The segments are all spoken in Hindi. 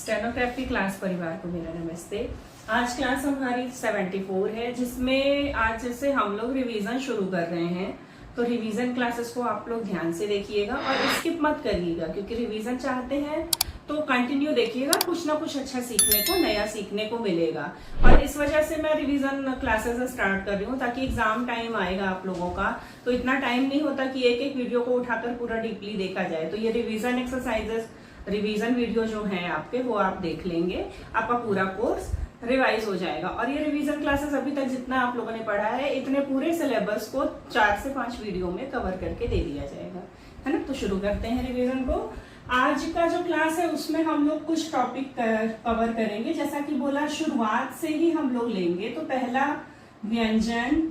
स्टेनोग्राफी क्लास परिवार को मेरा नमस्ते। आज क्लास हमारी 74 है, जिसमें आज से हम लोग रिवीजन शुरू कर रहे हैं। तो रिवीजन क्लासेस को आप लोग ध्यान से देखिएगा और स्किप मत करिएगा, क्योंकि रिवीजन चाहते हैं तो कंटिन्यू देखिएगा। कुछ ना कुछ अच्छा सीखने को, नया सीखने को मिलेगा। और इस वजह से मैं रिवीजन क्लासेस स्टार्ट कर रही हूँ, ताकि एग्जाम टाइम आएगा आप लोगों का तो इतना टाइम नहीं होता कि एक एक वीडियो को उठाकर पूरा डीपली देखा जाए। तो ये रिवीजन एक्सरसाइजेस, रिवीजन वीडियो जो हैं आपके, वो आप देख लेंगे, आपका पूरा कोर्स रिवाइज हो जाएगा। और ये रिवीजन क्लासेस अभी तक जितना आप लोगों ने पढ़ा है, इतने पूरे सिलेबस को 4 से 5 वीडियो में कवर करके दे दिया जाएगा, है ना। तो शुरू करते हैं रिवीजन को। आज का जो क्लास है उसमें हम लोग कुछ टॉपिक कवर करेंगे। जैसा कि बोला, शुरुआत से ही हम लोग लेंगे। तो पहला व्यंजन,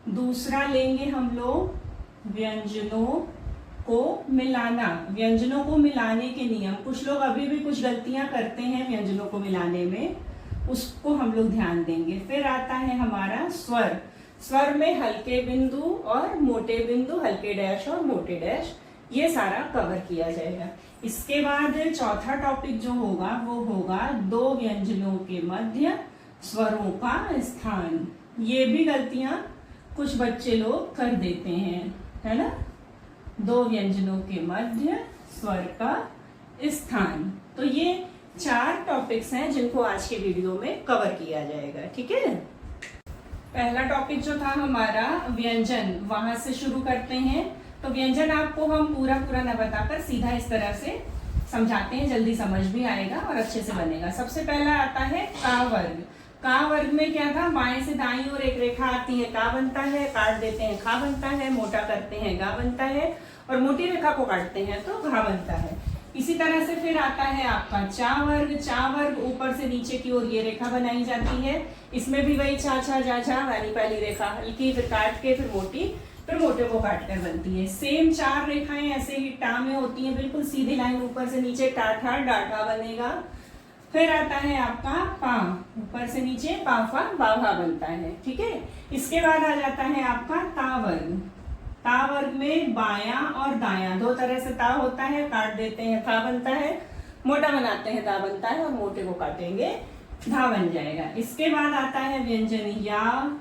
दूसरा लेंगे हम लोग व्यंजनों को मिलाना, व्यंजनों को मिलाने के नियम। कुछ लोग अभी भी कुछ गलतियां करते हैं व्यंजनों को मिलाने में, उसको हम लोग ध्यान देंगे। फिर आता है हमारा स्वर। स्वर में हल्के बिंदु और मोटे बिंदु, हल्के डैश और मोटे डैश, ये सारा कवर किया जाएगा। इसके बाद चौथा टॉपिक जो होगा वो होगा दो व्यंजनों के मध्य स्वरों का स्थान। ये भी गलतियां कुछ बच्चे लोग कर देते हैं, है ना। दो व्यंजनों के मध्य स्वर का स्थान। तो ये 4 टॉपिक्स हैं जिनको आज के वीडियो में कवर किया जाएगा, ठीक है। पहला टॉपिक जो था हमारा व्यंजन, वहां से शुरू करते हैं। तो व्यंजन आपको हम पूरा न बताकर सीधा इस तरह से समझाते हैं, जल्दी समझ भी आएगा और अच्छे से बनेगा। सबसे पहला आता है का वर्ग। का वर्ग में क्या था, बाएं से दाईं ओर एक रेखा आती है, का बनता है, काट देते हैं, खा बनता है, मोटा करते हैं, गा बनता है, और मोटी रेखा को काटते हैं तो घा बनता है। इसी तरह से फिर आता है आपका चा वर्ग। चा वर्ग ऊपर से नीचे की ओर ये रेखा बनाई जाती है। इसमें भी वही चा छा जा झा, यानी पहली रेखा हल्की, फिर काट के, फिर मोटी, फिर मोटे को काट कर बनती है। सेम 4 रेखाएं ऐसे ही टा में होती हैं, बिल्कुल सीधी लाइन ऊपर से नीचे, टा ठा डाठा बनेगा। फिर आता है आपका पा, ऊपर से नीचे पाफा बाभा बनता है, ठीक है। इसके बाद आ जाता है आपका ता वर्ग। ता वर्ग में बायां और दायां दो तरह से ता होता है, काट देते हैं था बनता है, मोटा बनाते हैं ता बनता है, और मोटे को काटेंगे धा बन जाएगा। इसके बाद आता है व्यंजन या,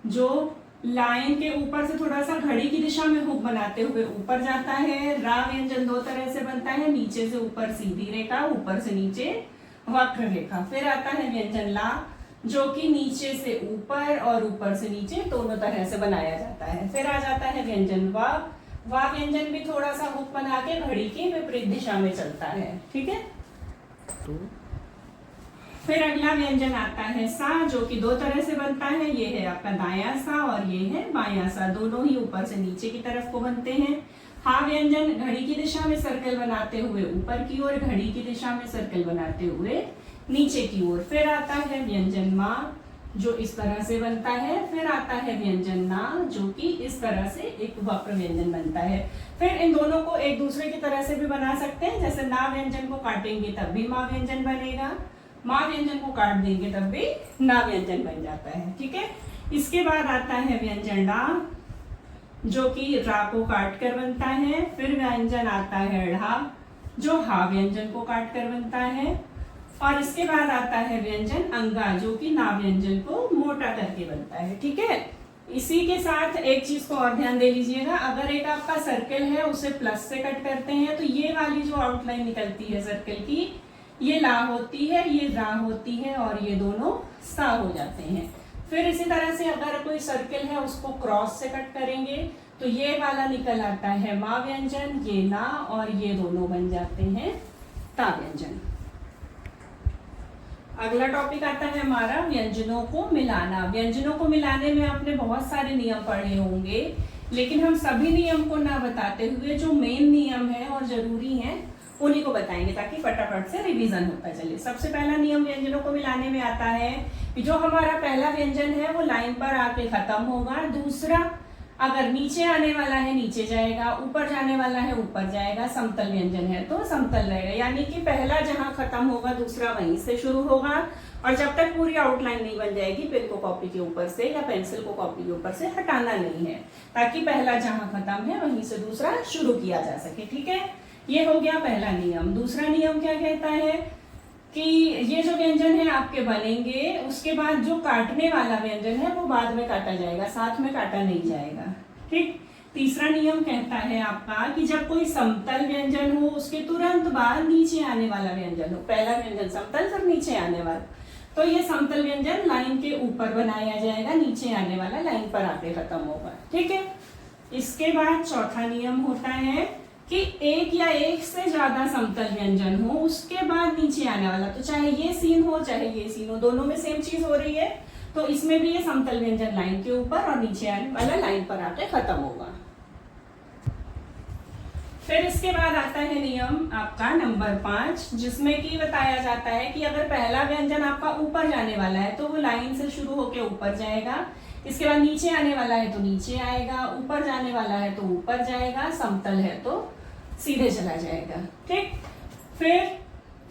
जो लाइन के ऊपर से थोड़ा सा घड़ी की दिशा में हुक बनाते हुए ऊपर जाता है। रा व्यंजन 2 तरह से बनता है, नीचे से ऊपर सीधी रेखा, ऊपर से नीचे वक्र रेखा। फिर आता है व्यंजन ला, जो कि नीचे से ऊपर और ऊपर से नीचे दोनों तरह से बनाया जाता है। फिर आ जाता है व्यंजन वा। वा व्यंजन भी थोड़ा सा हुक बना के घड़ी की विपरीत दिशा में चलता है, ठीक है। फिर अगला व्यंजन आता है सा, जो कि 2 तरह से बनता है। ये है आपका दायां सा और ये है बायां सा, दोनों ही ऊपर से नीचे की तरफ को बनते हैं। हा व्यंजन घड़ी की दिशा में सर्कल बनाते हुए ऊपर की ओर, घड़ी की दिशा में सर्कल बनाते हुए नीचे की ओर। फिर आता है व्यंजन मा, जो इस तरह से बनता है। फिर आता है व्यंजन ना, जो कि इस तरह से एक वक्र व्यंजन बनता है। फिर इन दोनों को एक दूसरे की तरह से भी बना सकते हैं। जैसे ना व्यंजन को काटेंगे तब भी मा व्यंजन बनेगा, माँ व्यंजन को काट देंगे तब भी ना व्यंजन बन जाता है, ठीक है। इसके बाद आता है व्यंजन डा, जो कि रा को काट कर बनता है। फिर व्यंजन आता है ढा, जो हा व्यंजन को काट कर बनता है। और इसके बाद आता है व्यंजन अंगा, जो कि ना व्यंजन को मोटा करके बनता है, ठीक है। इसी के साथ एक चीज को और ध्यान दे लीजिएगा, अगर एक आपका सर्कल है उसे प्लस से कट करते हैं तो ये वाली जो आउटलाइन निकलती है सर्कल की, ये ला होती है, ये रा होती है, और ये दोनों सा हो जाते हैं। फिर इसी तरह से अगर कोई सर्कल है उसको क्रॉस से कट करेंगे तो ये वाला निकल आता है मा व्यंजन, ये ना, और ये दोनों बन जाते हैं ता व्यंजन। अगला टॉपिक आता है हमारा व्यंजनों को मिलाना। व्यंजनों को मिलाने में आपने बहुत सारे नियम पढ़े होंगे, लेकिन हम सभी नियम को ना बताते हुए जो मेन नियम है और जरूरी है उन्हीं को बताएंगे, ताकि फटाफट से रिवीजन होता चले। सबसे पहला नियम व्यंजनों को मिलाने में आता है कि जो हमारा पहला व्यंजन है वो लाइन पर आके खत्म होगा। दूसरा, अगर नीचे आने वाला है नीचे जाएगा, ऊपर जाने वाला है ऊपर जाएगा। समतल व्यंजन है तो समतल रहेगा, यानी कि पहला जहां खत्म होगा दूसरा वहीं से शुरू होगा। और जब तक पूरी आउटलाइन नहीं बन जाएगी, पेन को कॉपी के ऊपर से या पेंसिल को कॉपी के ऊपर से हटाना नहीं है, ताकि पहला जहां खत्म है वहीं से दूसरा शुरू किया जा सके, ठीक है। ये हो गया पहला नियम। दूसरा नियम क्या कहता है, कि ये जो व्यंजन है आपके बनेंगे, उसके बाद जो काटने वाला व्यंजन है वो बाद में काटा जाएगा, साथ में काटा नहीं जाएगा। ठीक। तीसरा नियम कहता है आपका कि जब कोई समतल व्यंजन हो उसके तुरंत बाद नीचे आने वाला व्यंजन हो, पहला व्यंजन समतल फिर नीचे आने वाला, तो ये समतल व्यंजन लाइन के ऊपर बनाया जाएगा, नीचे आने वाला लाइन पर आके खत्म होगा। ठीक है। इसके बाद चौथा नियम होता है कि एक या एक से ज्यादा समतल व्यंजन हो उसके बाद नीचे आने वाला, तो चाहे ये सीन हो चाहे ये सीन हो, दोनों में सेम चीज हो रही है, तो इसमें भी ये समतल व्यंजन लाइन के ऊपर और नीचे आने वाला लाइन पर आके खत्म होगा। फिर इसके बाद आता है नियम आपका नंबर 5, जिसमें कि बताया जाता है कि अगर पहला व्यंजन आपका ऊपर जाने वाला है तो वो लाइन से शुरू होकर ऊपर जाएगा, इसके बाद नीचे आने वाला है तो नीचे आएगा, ऊपर जाने वाला है तो ऊपर जाएगा, समतल है तो सीधे चला जाएगा। ठीक। फिर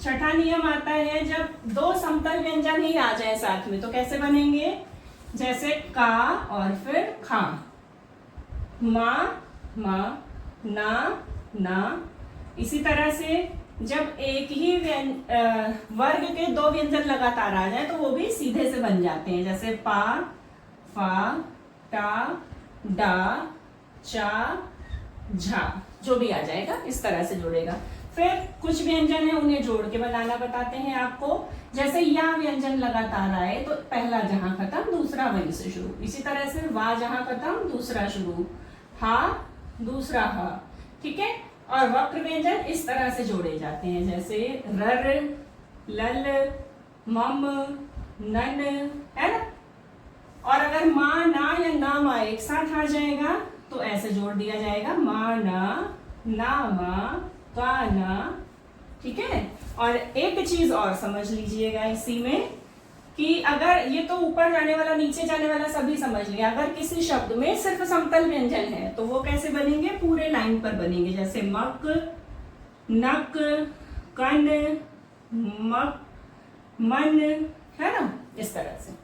छठा नियम आता है जब दो समतल व्यंजन ही आ जाए साथ में तो कैसे बनेंगे, जैसे का और फिर खा, मा ना ना। इसी तरह से जब एक ही वर्ग के दो व्यंजन लगातार आ जाए तो वो भी सीधे से बन जाते हैं, जैसे पा, फा, टा, डा, चा, झा, जो भी आ जाएगा इस तरह से जुड़ेगा। फिर कुछ व्यंजन है उन्हें जोड़ के बनाना बताते हैं आपको, जैसे या व्यंजन लगातार आए तो पहला जहां खत्म दूसरा वहीं से शुरू, इसी तरह से वा जहां खत्म दूसरा शुरू, हा दूसरा हा। ठीक है। और वक्र व्यंजन इस तरह से जोड़े जाते हैं, जैसे रर, लल, मम, नन, है ना। और अगर माँ ना या ना मा एक साथ आ जाएगा तो ऐसे जोड़ दिया जाएगा, मा ना मा, का ना। ठीक है। और एक चीज और समझ लीजिएगा इसी में कि अगर ये तो ऊपर जाने वाला नीचे जाने वाला सभी समझ लिया, अगर किसी शब्द में सिर्फ समतल व्यंजन है तो वो कैसे बनेंगे, पूरे लाइन पर बनेंगे, जैसे मक, नक, कन, मक, मन, है ना, इस तरह से।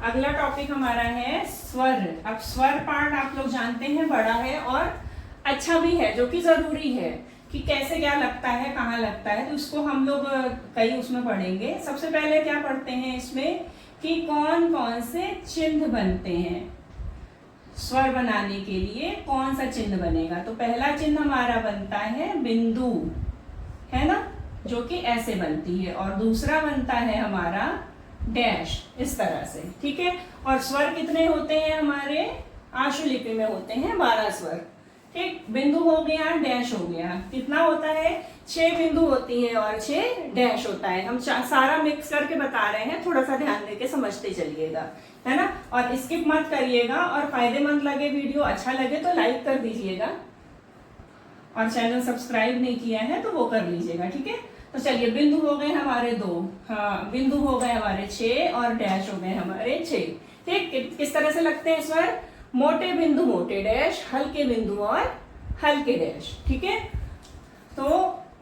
अगला टॉपिक हमारा है स्वर। अब स्वर पार्ट आप लोग जानते हैं बड़ा है और अच्छा भी है, जो कि जरूरी है कि कैसे क्या लगता है, कहाँ लगता है, तो उसको हम लोग कई उसमें पढ़ेंगे। सबसे पहले क्या पढ़ते हैं इसमें कि कौन कौन से चिन्ह बनते हैं स्वर बनाने के लिए, कौन सा चिन्ह बनेगा। तो पहला चिन्ह हमारा बनता है बिंदु, है ना, जो कि ऐसे बनती है, और दूसरा बनता है हमारा डैश, इस तरह से। ठीक है। और स्वर कितने होते हैं हमारे, आशुलिपि में होते हैं 12 स्वर। ठीक। बिंदु हो गया, डैश हो गया, कितना होता है, 6 बिंदु होती है और 6 डैश होता है। हम सारा मिक्स करके बता रहे हैं, थोड़ा सा ध्यान देके समझते चलिएगा, है ना। और स्किप मत करिएगा, और फायदेमंद लगे वीडियो, अच्छा लगे तो लाइक कर दीजिएगा, और चैनल सब्सक्राइब नहीं किया है तो वो कर लीजिएगा। ठीक है। तो चलिए, बिंदु हो गए हमारे 2, हाँ, बिंदु हो गए हमारे 6 और डैश हो गए हमारे 6। ठीक। किस तरह से लगते हैं स्वर, मोटे बिंदु मोटे डैश, हल्के बिंदु और हल्के डैश। ठीक है। तो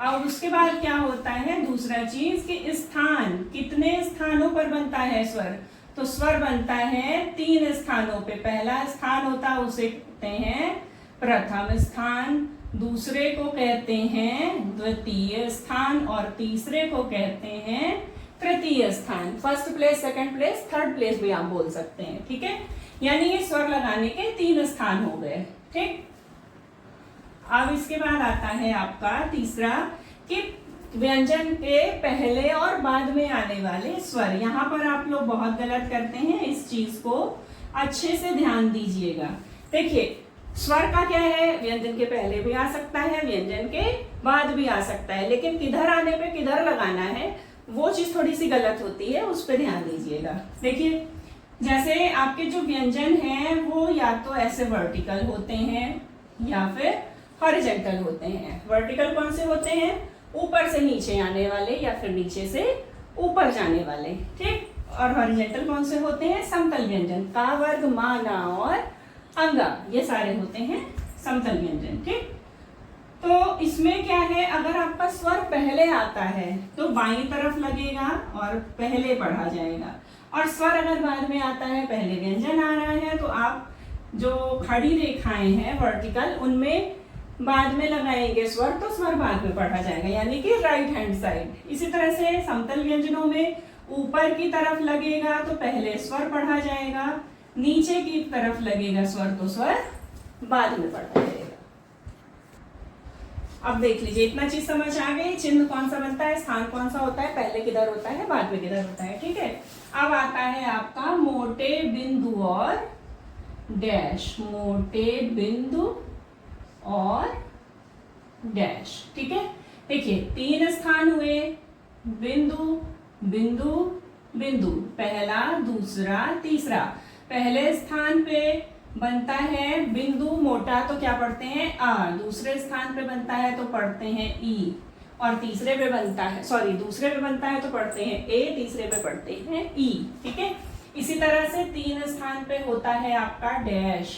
अब उसके बाद क्या होता है, दूसरा चीज कि स्थान, कितने स्थानों पर बनता है स्वर, तो स्वर बनता है 3 स्थानों पे। पहला स्थान होता है उसे कहते हैं प्रथम स्थान, दूसरे को कहते हैं द्वितीय स्थान, और तीसरे को कहते हैं तृतीय स्थान। First place, second place, third place भी आप बोल सकते हैं। ठीक है। यानी ये स्वर लगाने के 3 स्थान हो गए। ठीक। अब इसके बाद आता है आपका तीसरा कि व्यंजन के पहले और बाद में आने वाले स्वर। यहाँ पर आप लोग बहुत गलत करते हैं, इस चीज को अच्छे से ध्यान दीजिएगा। देखिए, स्वर का क्या है, व्यंजन के पहले भी आ सकता है, व्यंजन के बाद भी आ सकता है, लेकिन किधर आने पे किधर लगाना है वो चीज थोड़ी सी गलत होती है, उस पर ध्यान दीजिएगा। देखिए, जैसे आपके जो व्यंजन हैं वो या तो ऐसे वर्टिकल होते हैं या फिर हॉरिजॉन्टल होते हैं। वर्टिकल कौन से होते हैं, ऊपर से नीचे आने वाले या फिर नीचे से ऊपर जाने वाले। ठीक। और हॉरिजॉन्टल कौन से होते हैं, समतल व्यंजन, का, वर्ग, मा, ना और अंगा, ये सारे होते हैं समतल व्यंजन। ठीक। तो इसमें क्या है, अगर आपका स्वर पहले आता है तो बाईं तरफ लगेगा और पहले पढ़ा जाएगा, और स्वर अगर बाद में आता है, पहले व्यंजन आ रहा है, तो आप जो खड़ी रेखाएं हैं वर्टिकल, उनमें बाद में लगाएंगे स्वर तो स्वर बाद में पढ़ा जाएगा, यानी कि राइट हैंड साइड। इसी तरह से समतल व्यंजनों में ऊपर की तरफ लगेगा तो पहले स्वर पढ़ा जाएगा, नीचे की तरफ लगेगा स्वर तो स्वर बाद में पढ़ा जाएगा। अब देख लीजिए, इतना चीज समझ आ गई। चिन्ह कौन सा बनता है, स्थान कौन सा होता है, पहले किधर होता है, बाद में किधर होता है। ठीक है, अब आता है आपका मोटे बिंदु और डैश, मोटे बिंदु और डैश। ठीक है, देखिए 3 स्थान हुए, बिंदु बिंदु बिंदु, पहला दूसरा तीसरा। पहले स्थान पे बनता है बिंदु मोटा तो क्या पढ़ते हैं आ, दूसरे स्थान पे बनता है तो पढ़ते हैं ई, और तीसरे पे बनता है दूसरे पे बनता है तो पढ़ते हैं ए, तीसरे पे पढ़ते हैं ई। ठीक है, इसी तरह से 3 स्थान पे होता है आपका डैश,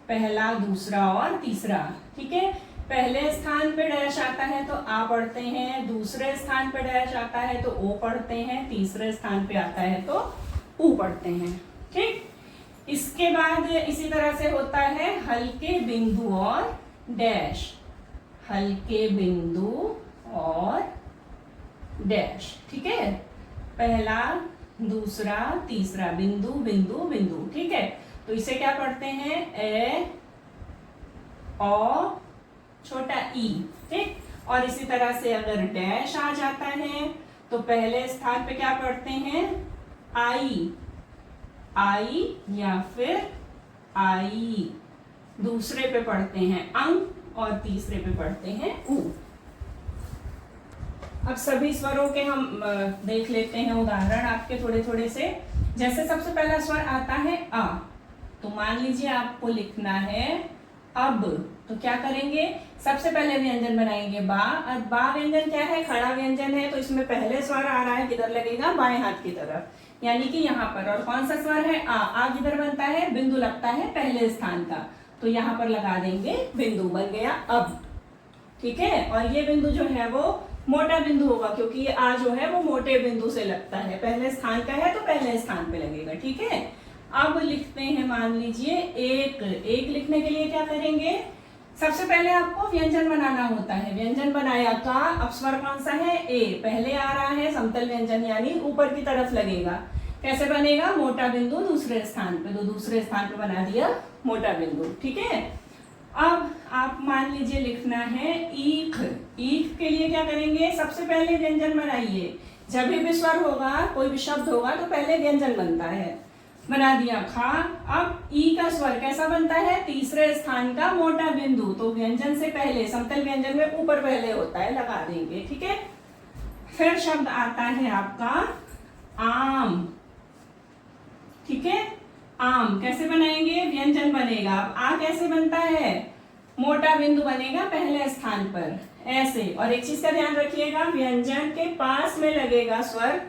पहला दूसरा और तीसरा। ठीक है, पहले स्थान पे डैश आता है तो आ पढ़ते हैं, दूसरे स्थान पे डैश आता है तो ओ पढ़ते हैं, तीसरे स्थान पे आता है तो ऊ पढ़ते हैं। ठीक, इसके बाद इसी तरह से होता है हल्के बिंदु और डैश, हल्के बिंदु और डैश। ठीक है, पहला दूसरा तीसरा, बिंदु बिंदु बिंदु। ठीक है, तो इसे क्या पढ़ते हैं, ए ओ छोटा ई। ठीक, और इसी तरह से अगर डैश आ जाता है तो पहले स्थान पे क्या पढ़ते हैं, आई, आई या फिर आई, दूसरे पे पढ़ते हैं अंग और तीसरे पे पढ़ते हैं ऊ। अब सभी स्वरों के हम देख लेते हैं उदाहरण आपके थोड़े थोड़े से। जैसे सबसे पहला स्वर आता है अ, तो मान लीजिए आपको लिखना है अब, तो क्या करेंगे, सबसे पहले व्यंजन बनाएंगे बा। अब बा व्यंजन क्या है, खड़ा व्यंजन है, तो इसमें पहले स्वर आ रहा है, किधर लगेगा, बाएं हाथ की तरफ, यानी कि यहाँ पर। और कौन सा स्वर है, आ किधर बनता है, बिंदु लगता है पहले स्थान का, तो यहाँ पर लगा देंगे बिंदु, बन गया अब। ठीक है, और ये बिंदु जो है वो मोटा बिंदु होगा, क्योंकि ये आ जो है वो मोटे बिंदु से लगता है, पहले स्थान का है तो पहले स्थान पे लगेगा। ठीक है, अब लिखते हैं, मान लीजिए एक। एक लिखने के लिए क्या करेंगे, सबसे पहले आपको व्यंजन बनाना होता है। व्यंजन बनाया का, अब स्वर कौन सा है, ए, पहले आ रहा है समतल व्यंजन, यानी ऊपर की तरफ लगेगा। कैसे बनेगा, मोटा बिंदु दूसरे स्थान पे, तो दूसरे स्थान पे बना दिया मोटा बिंदु। ठीक है, अब आप मान लीजिए लिखना है ईख। ईख के लिए क्या करेंगे, सबसे पहले व्यंजन बनाइए। जब भी स्वर होगा, कोई भी शब्द होगा तो पहले व्यंजन बनता है, बना दिया खा। अब ई का स्वर कैसा बनता है, तीसरे स्थान का मोटा बिंदु, तो व्यंजन से पहले समतल व्यंजन में ऊपर पहले होता है, लगा देंगे। ठीक है, फिर शब्द आता है आपका आम। ठीक है, आम कैसे बनाएंगे, व्यंजन बनेगा। अब आ कैसे बनता है, मोटा बिंदु बनेगा पहले स्थान पर, ऐसे। और एक चीज का ध्यान रखिएगा, व्यंजन के पास में लगेगा स्वर,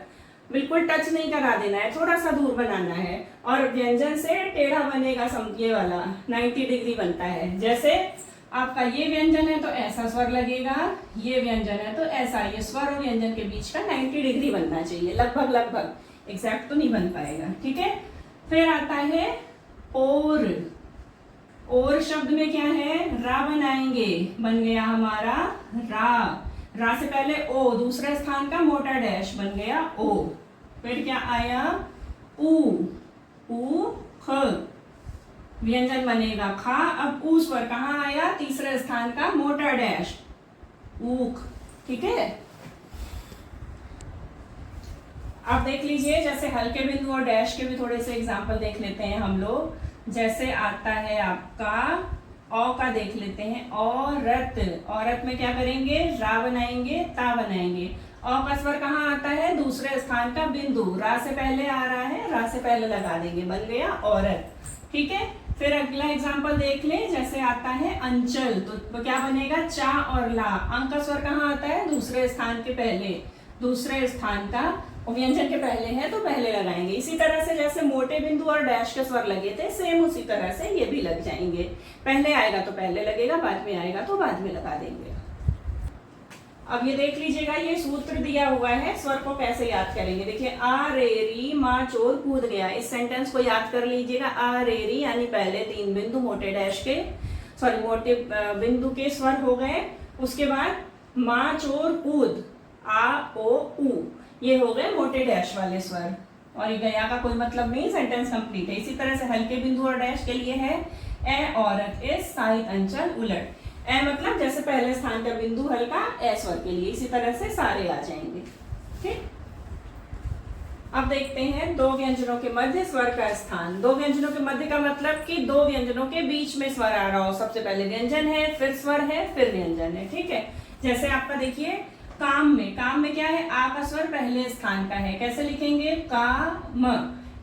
बिल्कुल टच नहीं करा देना है, थोड़ा सा दूर बनाना है। और व्यंजन से टेढ़ा बनेगा, ये वाला 90 डिग्री बनता है। जैसे आपका ये व्यंजन है तो ऐसा स्वर लगेगा, ये व्यंजन है तो ऐसा। ये स्वर और व्यंजन के बीच का 90 डिग्री बनना चाहिए, लगभग लगभग, एग्जैक्ट तो नहीं बन पाएगा। ठीक है, फिर आता है और। और शब्द में क्या है, रा बनाएंगे, बन गया हमारा रा। रा से पहले ओ, दूसरे स्थान का मोटा डैश, बन गया ओ। फिर क्या आया, ऊ, ऊ ख, व्यंजन बनेगा खा। अब ऊ स्वर कहाँ आया, तीसरे स्थान का मोटा डैश, ऊख। ठीक है, आप देख लीजिए, जैसे हल्के बिंदु और डैश के भी थोड़े से एग्जाम्पल देख लेते हैं हम लोग। जैसे आता है आपका औ का, देख लेते हैं औरत। औरत में क्या करेंगे, रा बनाएंगे, ता बनाएंगे। औ का स्वर कहाँ आता है, दूसरे स्थान का बिंदु, रा से पहले आ रहा है, रा से पहले लगा देंगे, बन गया औरत। ठीक है, फिर अगला एग्जाम्पल देख ले, जैसे आता है अंचल, तो क्या बनेगा, चा और ला। अंक का स्वर कहाँ आता है, दूसरे स्थान के पहले, दूसरे स्थान का, व्यंजन के पहले है तो पहले लगाएंगे। इसी तरह से जैसे मोटे बिंदु और डैश के स्वर लगे थे, सेम उसी तरह से ये भी लग जाएंगे। पहले आएगा तो पहले लगेगा, बाद में आएगा तो बाद में लगा देंगे। अब ये देख लीजिएगा, ये सूत्र दिया हुआ है, स्वर को कैसे याद करेंगे। देखिए, आ रे री माँ चोर कूद गया, इस सेंटेंस को याद कर लीजिएगा। आ रे री यानी पहले 3 बिंदु मोटे डैश के, सॉरी मोटे बिंदु के स्वर हो गए। उसके बाद माँ चोर कूद, आ ओ ऊ, ये हो गए मोटे डैश वाले स्वर, और ये गया का कोई मतलब नहीं, सेंटेंस कंप्लीट है। इसी तरह से हल्के बिंदु और डैश के लिए है ए औरत इस, साहित अंचल उलट। ए मतलब जैसे पहले स्थान का बिंदु हल्का, ए स्वर के लिए इसी तरह से सारे आ जाएंगे। ठीक, अब देखते हैं दो व्यंजनों के मध्य स्वर का स्थान। दो व्यंजनों के मध्य का मतलब कि दो व्यंजनों के बीच में स्वर आ रहा हो। सबसे पहले व्यंजन है, फिर स्वर है, फिर व्यंजन है। ठीक है, जैसे आपका देखिए काम में क्या है, आ का स्वर पहले स्थान का है। कैसे लिखेंगे, का म,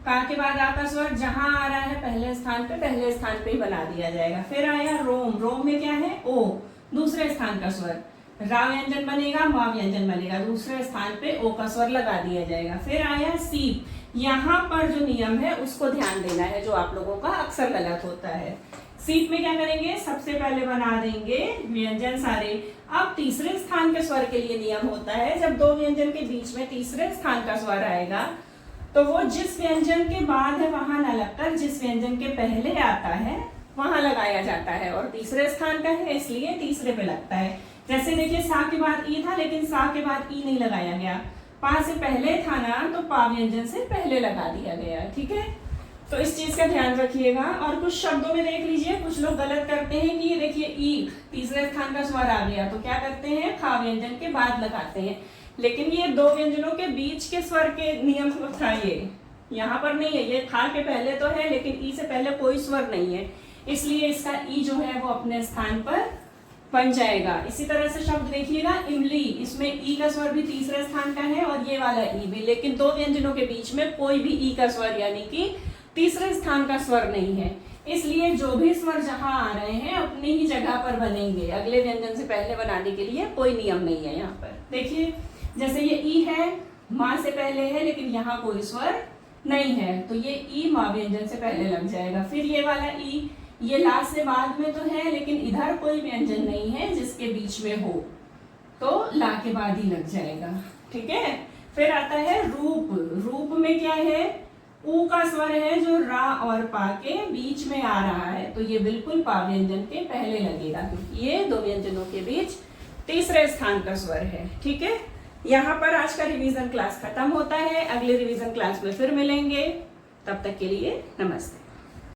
का के बाद आ का स्वर जहां आ रहा है पहले स्थान पे ही बना दिया जाएगा। फिर आया रोम में क्या है, ओ, दूसरे स्थान का स्वर। रा व्यंजन बनेगा, मा व्यंजन बनेगा, दूसरे स्थान पे ओ का स्वर लगा दिया जाएगा। फिर आया सीप, यहाँ पर जो नियम है उसको ध्यान देना है, जो आप लोगों का अक्सर गलत होता है। सीप में क्या करेंगे, सबसे पहले बना देंगे व्यंजन सारे। अब तीसरे स्थान के स्वर के लिए नियम होता है, जब दो व्यंजन के बीच में तीसरे स्थान का स्वर आएगा तो वो जिस व्यंजन के बाद है वहां न लगकर जिस व्यंजन के पहले आता है वहां लगाया जाता है, और तीसरे स्थान का है इसलिए तीसरे पे लगता है। जैसे देखिए सा के बाद ई था, लेकिन सा के बाद ई नहीं लगाया गया। पा से पहले था ना, तो पा व्यंजन से पहले लगा दिया गया। ठीक है, तो इस चीज का ध्यान रखिएगा। और कुछ शब्दों में देख लीजिए, कुछ लोग गलत करते हैं कि ये देखिए ईख तीसरे स्थान का स्वर आ गया तो क्या करते हैं, खा व्यंजन के बाद लगाते हैं, लेकिन ये दो व्यंजनों के बीच के स्वर के नियम था, ये यहाँ पर नहीं है। ये खा के पहले तो है लेकिन ई से पहले कोई स्वर नहीं है, इसलिए इसका ई जो है वो अपने स्थान पर बन जाएगा। इसी तरह से शब्द देखिएगा इमली, इसमें ई का स्वर भी तीसरे स्थान का है और ये वाला ई भी, लेकिन दो व्यंजनों के बीच में कोई भी ई का स्वर यानी कि तीसरे स्थान का स्वर नहीं है, इसलिए जो भी स्वर जहां आ रहे हैं अपनी ही जगह पर बनेंगे। अगले व्यंजन से पहले बनाने के लिए कोई नियम नहीं है। यहाँ पर देखिए जैसे ये ई है, माँ से पहले है, लेकिन यहाँ कोई स्वर नहीं है तो ये ई माँ व्यंजन से पहले लग जाएगा। फिर ये वाला ई, ये ला से बाद में तो है लेकिन इधर कोई व्यंजन नहीं है जिसके बीच में हो, तो ला के बाद ही लग जाएगा। ठीक है, फिर आता है रूप में क्या है, ऊ का स्वर है जो रा और पा के बीच में आ रहा है, तो ये बिल्कुल पा व्यंजन के पहले लगेगा क्योंकि ये दो व्यंजनों के बीच तीसरे स्थान का स्वर है। ठीक है, यहाँ पर आज का रिवीजन क्लास खत्म होता है। अगले रिवीजन क्लास में फिर मिलेंगे, तब तक के लिए नमस्ते।